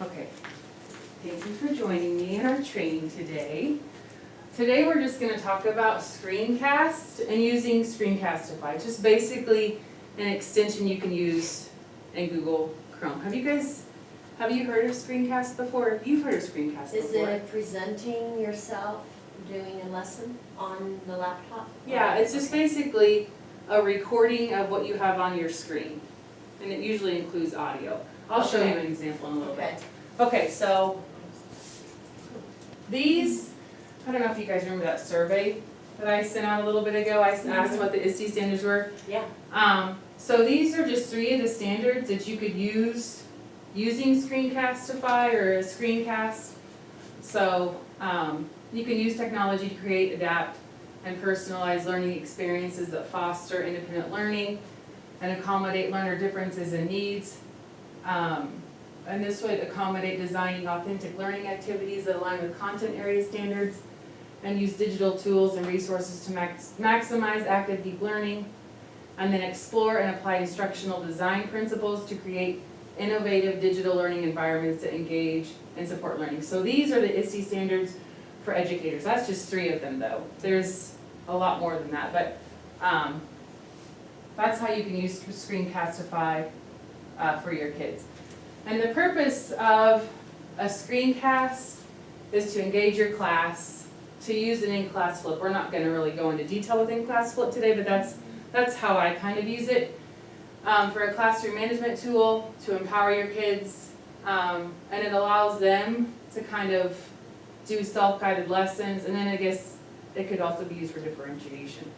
Okay, thank you for joining me in our training today. Today we're just going to talk about Screencast and using Screencastify. It's just basically an extension you can use in Google Chrome. Have you heard of Screencast before? You've heard of Screencast Is before. it presenting yourself doing a lesson on the laptop? Yeah, it's just basically a recording of what you have on your screen. And it usually includes audio. I'll show you an example in a little bit. Okay, so these, I don't know if you guys remember that survey that I sent out a little bit ago. I asked what the ISTE standards were. Yeah. So these are just 3 of the standards that you could use using Screencastify or a screencast. So you can use technology to create, adapt, and personalize learning experiences that foster independent learning and accommodate learner differences and needs. And this would accommodate designing authentic learning activities that align with content area standards and use digital tools and resources to maximize active deep learning, and then explore and apply instructional design principles to create innovative digital learning environments that engage and support learning. So these are the ISTE standards for educators. That's just 3 of them though. There's a lot more than that, but that's how you can use Screencastify for your kids. And the purpose of a screencast is to engage your class, to use an in-class flip. We're not going to really go into detail with in-class flip today, but that's how I kind of use it. For a classroom management tool to empower your kids, and it allows them to kind of do self-guided lessons, and then I guess it could also be used for differentiation.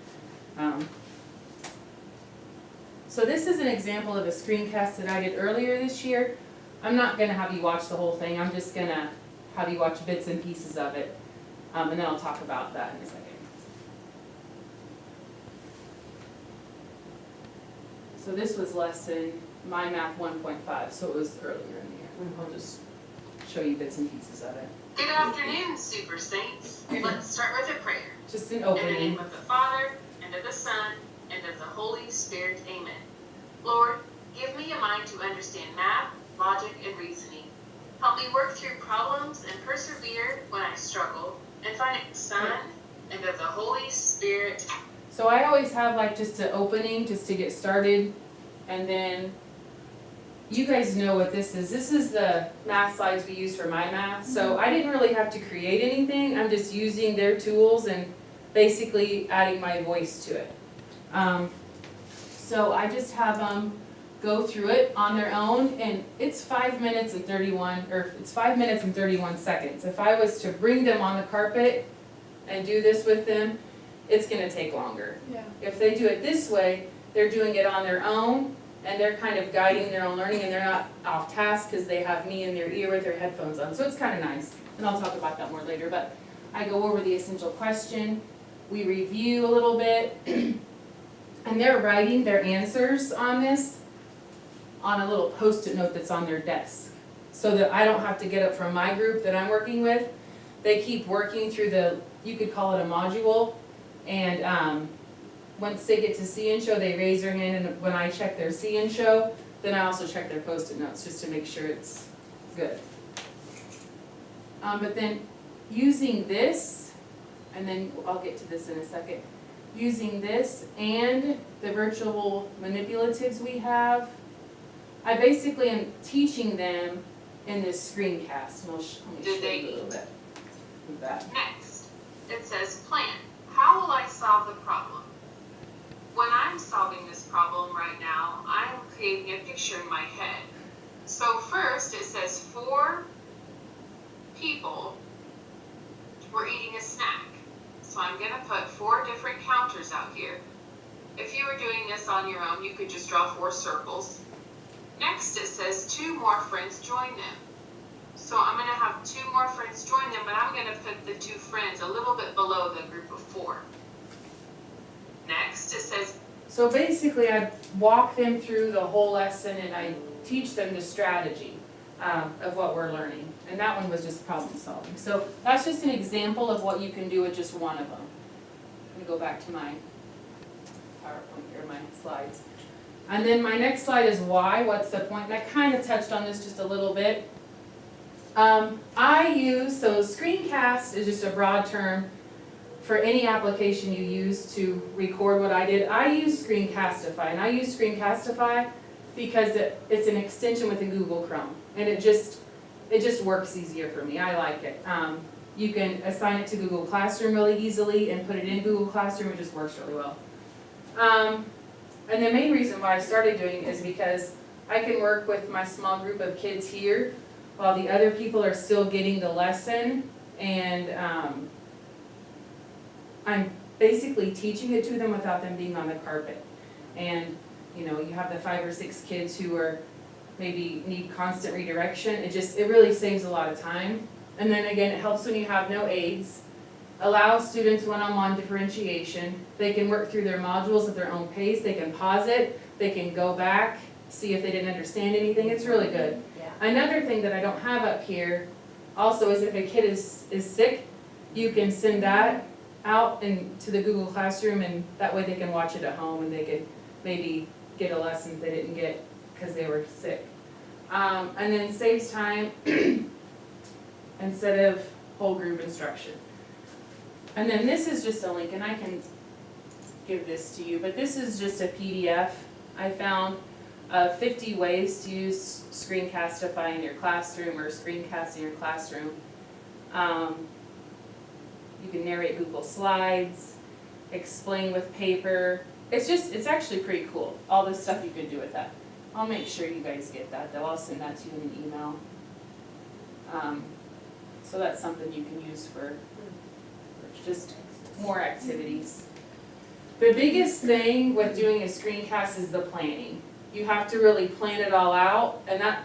So this is an example of a screencast that I did earlier this year. I'm not going to have you watch the whole thing, I'm just going to have you watch bits and pieces of it, and then I'll talk about that in a second. So this was lesson My Math 1.5, so it was earlier in the year. I'll just show you bits and pieces of it. Good afternoon, Super Saints. Let's start with a prayer. Just an In the opening. name of the Father, and of the Son, and of the Holy Spirit, amen. Lord, give me a mind to understand math, logic, and reasoning. Help me work through problems and persevere when I struggle, and find the Son and of the Holy Spirit. So I always have like just an opening just to get started, and then you guys know what this is. This is the math slides we use for My Math. So I didn't really have to create anything. I'm just using their tools and basically adding my voice to it. So I just have them go through it on their own, and it's 5 minutes and 31 seconds. If I was to bring them on the carpet and do this with them, it's gonna take longer. Yeah. If they do it this way, they're doing it on their own, and they're kind of guiding their own learning, and they're not off task because they have me in their ear with their headphones on. So it's kind of nice, and I'll talk about that more later. But I go over the essential question, we review a little bit, and they're writing their answers on this on a little post-it note that's on their desk, so that I don't have to get up from my group that I'm working with. They keep working through you could call it a module, and once they get to see and show, they raise their hand, and when I check their see and show, then I also check their post-it notes just to make sure it's good. But then using this, and then I'll get to this in a second, using this and the virtual manipulatives we have, I basically am teaching them in this screencast, and let me show you a little bit of that. Next, it says plan. How will I solve the problem? When I'm solving this problem right now, I'm creating a picture in my head. So first it says 4 people were eating a snack. So I'm going to put 4 different counters out here. If you were doing this on your own, you could just draw 4 circles. Next it says 2 more friends join them. So I'm going to have 2 more friends join them, but I'm going to put the 2 friends a little bit below the group of 4. Next it says, So basically I walk them through the whole lesson, and I teach them the strategy of what we're learning. And that one was just problem solving. So that's just an example of what you can do with just one of them. Let me go back to my PowerPoint here, my slides. And then my next slide is why, what's the point? And I kind of touched on this just a little bit. I use, so screencast is just a broad term for any application you use to record what I did. I use Screencastify, and I use Screencastify because it's an extension within Google Chrome, and it just works easier for me. I like it. You can assign it to Google Classroom really easily and put it in Google Classroom. It just works really well. And the main reason why I started doing it is because I can work with my small group of kids here while the other people are still getting the lesson, and I'm basically teaching it to them without them being on the carpet. And you know, you have the 5 or 6 kids who are maybe need constant redirection. It really saves a lot of time. And then again, it helps when you have no aids, allows students one-on-one differentiation. They can work through their modules at their own pace. They can pause it. They can go back, see if they didn't understand anything. It's really good. Yeah. Another thing that I don't have up here also is if a kid is sick, you can send that out to the Google Classroom, and that way they can watch it at home and they could maybe get a lesson they didn't get because they were sick. And then saves time instead of whole group instruction. And then this is just a link, and I can give this to you, but this is just a PDF I found of 50 ways to use Screencastify in your classroom or Screencast in your classroom. You can narrate Google Slides, explain with paper. It's actually pretty cool, all the stuff you can do with that. I'll make sure you guys get that though. I'll send that to you in an email. So that's something you can use for just more activities. The biggest thing with doing a screencast is the planning. You have to really plan it all out, and that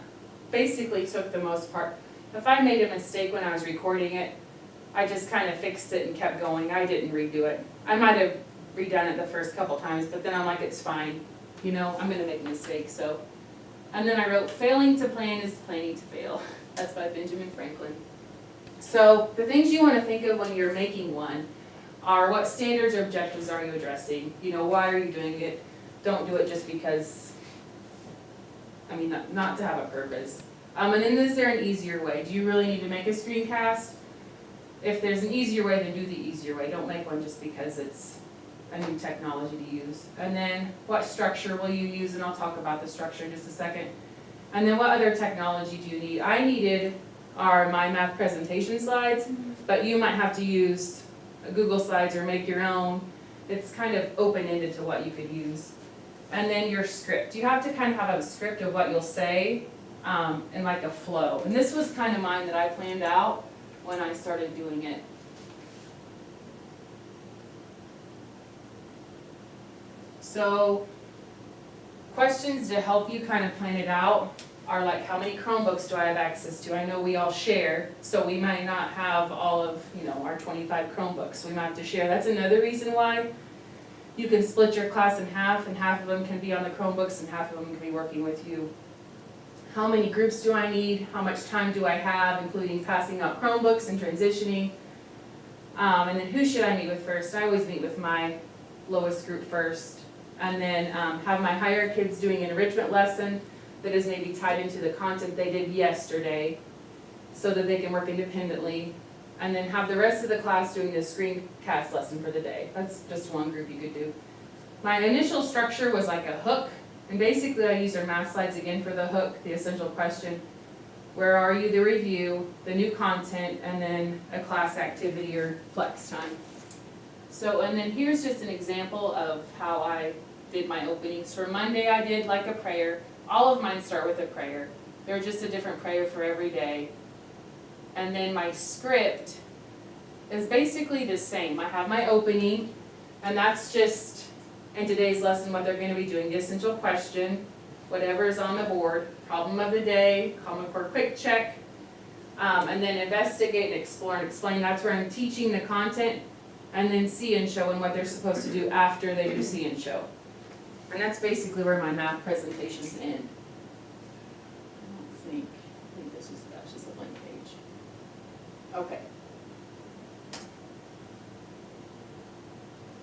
basically took the most part. If I made a mistake when I was recording it, I just kind of fixed it and kept going. I didn't redo it. I might have redone it the first couple times, but then I'm like, it's fine. You know, I'm gonna make mistakes, so. And then I wrote, failing to plan is planning to fail. That's by Benjamin Franklin. So the things you wanna think of when you're making one are what standards or objectives are you addressing? You know, why are you doing it? Don't do it just because, I mean, not to have a purpose. And then is there an easier way? Do you really need to make a screencast? If there's an easier way, then do the easier way. Don't make one just because it's a new technology to use. And then what structure will you use? And I'll talk about the structure in just a second. And then what other technology do you need? I needed my math presentation slides, but you might have to use Google Slides or make your own. It's kind of open-ended to what you could use. And then your script. You have to kind of have a script of what you'll say and like a flow. And this was kind of mine that I planned out when I started doing it. So questions to help you kind of plan it out are like, how many Chromebooks do I have access to? I know we all share, so we might not have all of, you know, our 25 Chromebooks. We might have to share. That's another reason why you can split your class in half, and half of them can be on the Chromebooks and half of them can be working with you. How many groups do I need? How much time do I have, including passing out Chromebooks and transitioning? And then who should I meet with first? I always meet with my lowest group first. And then have my higher kids doing an enrichment lesson that is maybe tied into the content they did yesterday so that they can work independently. And then have the rest of the class doing the screencast lesson for the day. That's just one group you could do. My initial structure was like a hook. And basically I use our math slides again for the hook, the essential question. Where are you, the review, the new content, and then a class activity or flex time. So, and then here's just an example of how I did my openings. For Monday I did like a prayer. All of mine start with a prayer. They're just a different prayer for every day. And then my script is basically the same. I have my opening, and that's just, in today's lesson, what they're going to be doing. The essential question, whatever is on the board, problem of the day, common core quick check, and then investigate and explore and explain. That's where I'm teaching the content, and then see and show and what they're supposed to do after they do see and show. And that's basically where my math presentations end. I think that's just a blank page. Okay.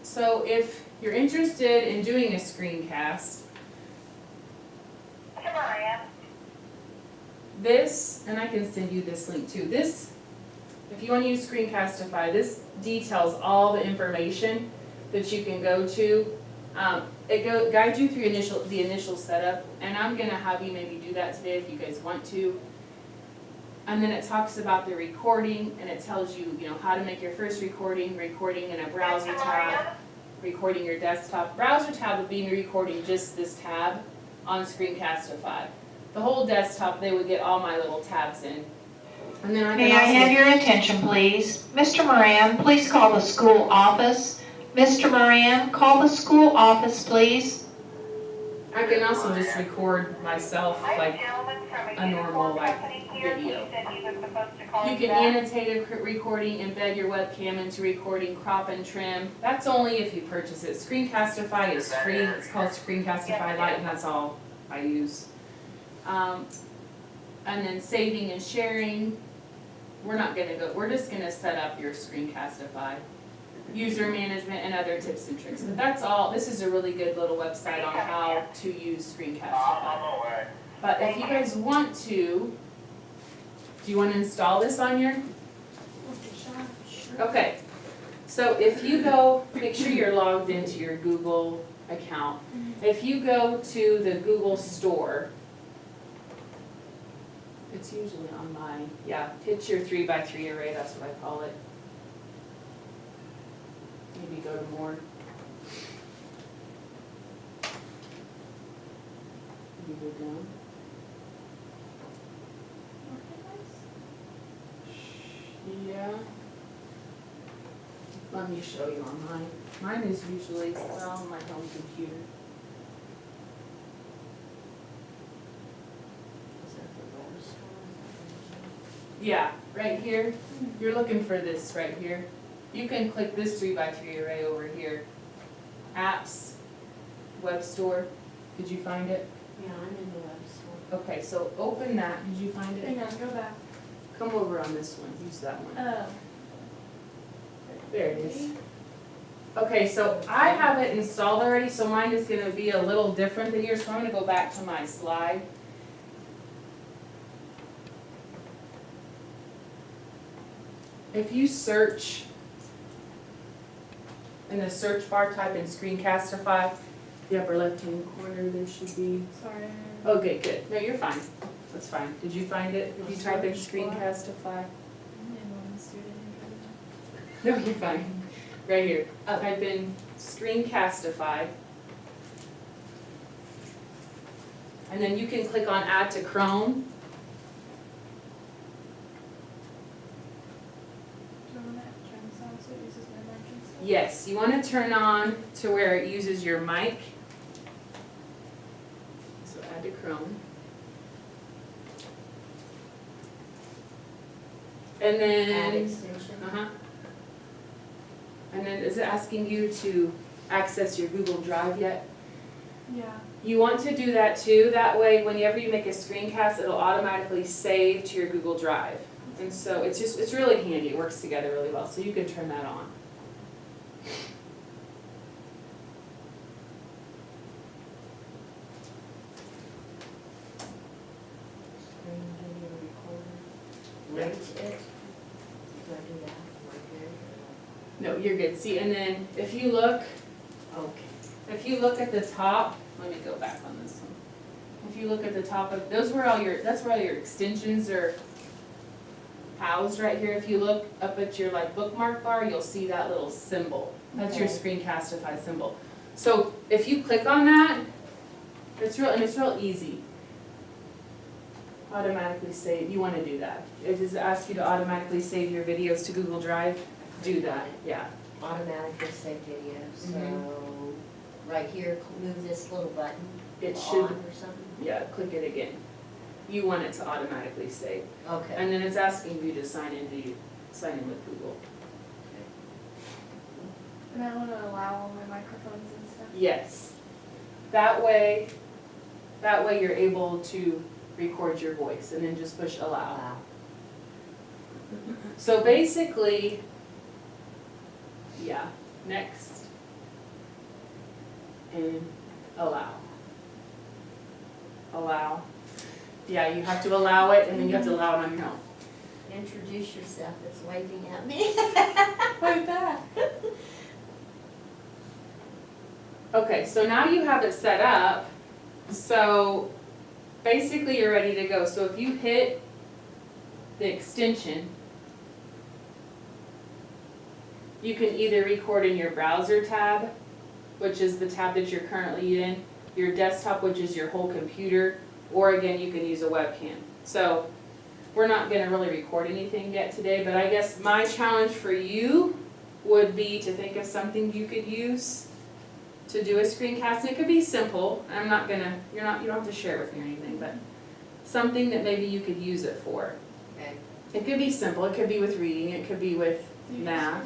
So if you're interested in doing a screencast, this, and I can send you this link too, this, if you wanna use Screencastify, this details all the information that you can go to. It guides you through the initial setup, and I'm gonna have you maybe do that today if you guys want to. And then it talks about the recording, and it tells you, how to make your first recording in a browser tab, recording your desktop. Browser tab would be recording just this tab on Screencastify. The whole desktop, they would get all my little tabs in. And then May I have your attention, please? Mr. Moran, please call the school office. Mr. Moran, call the school office, please. I can also just record myself like a normal video. You can annotate a recording, embed your webcam into recording, crop and trim. That's only if you purchase it. Screencastify is free. It's called Screencastify Lite, and that's all I use. And then saving and sharing. We're just gonna set up your Screencastify. User management and other tips and tricks. But that's all. This is a really good little website on how to use Screencastify. But if you guys want to, do you want to install this on your? Okay. So if you go, make sure you're logged into your Google account. If you go to the Google Store, it's usually on my, picture 3x3 array, that's what I call it. Maybe go to more. Maybe go down. Yeah. Let me show you on mine. Mine is usually, my home computer. Yeah, right here. You're looking for this right here. You can click this 3x3 array over here. Apps, web store. Did you find it? Yeah, I'm in the web store. Okay, so open that. Did you find it? Hang on, go back. Come over on this one. Use that one. Oh. There it is. Okay, so I have it installed already, so mine is gonna be a little different than yours, so I'm gonna go back to my slide. If you search in the search bar, type in Screencastify, the upper left-hand corner, there should be. Sorry. Okay, good. No, you're fine. That's fine. Did you find it? If you type in Search bar. Screencastify? I'm a student. No, you're fine. Right here. Type in Screencastify. And then you can click on Add to Chrome. Do you want to turn this on so it uses my mic and stuff? Yes, you want to turn on to where it uses your mic. So Add to Chrome. And Add then, extension. And then is it asking you to access your Google Drive yet? Yeah. You want to do that too, that way whenever you make a screencast, it'll automatically save to your Google Drive. And so it's really handy, it works together really well, so you can turn that on. Screen video recorder. Rate it. Do I do that right there? No, you're good, see, and then if you look, if you look at the top, let me go back on this one. If you look at the top of, that's where all your extensions are housed right here. If you look up at your bookmark bar, you'll see that little symbol. That's your Screencastify symbol. So if you click on that, it's real easy. Automatically save, you wanna do that. It does ask you to automatically save your videos to Google Drive, do that, yeah. Automatically save videos, so Mhm. right here, move this little button. It on should, or something. yeah, click it again. You want it to automatically save. Okay. And then it's asking you to sign in with Google. And I want to allow all my microphones and stuff. Yes. That way you're able to record your voice and then just push allow. Wow. So basically, yeah, next. And allow. Allow. Yeah, you have to allow it, and then you have to allow it on your own. Introduce yourself, it's waving at me. Like that. Okay, so now you have it set up, so basically you're ready to go. So if you hit the extension, you can either record in your browser tab, which is the tab that you're currently in, your desktop, which is your whole computer, or again, you can use a webcam. So we're not gonna really record anything yet today, but I guess my challenge for you would be to think of something you could use to do a screencast. And it could be simple. I'm not gonna, you don't have to share it with me or anything, but something that maybe you could use it for. Okay. It could be simple, it could be with reading, it could be with math.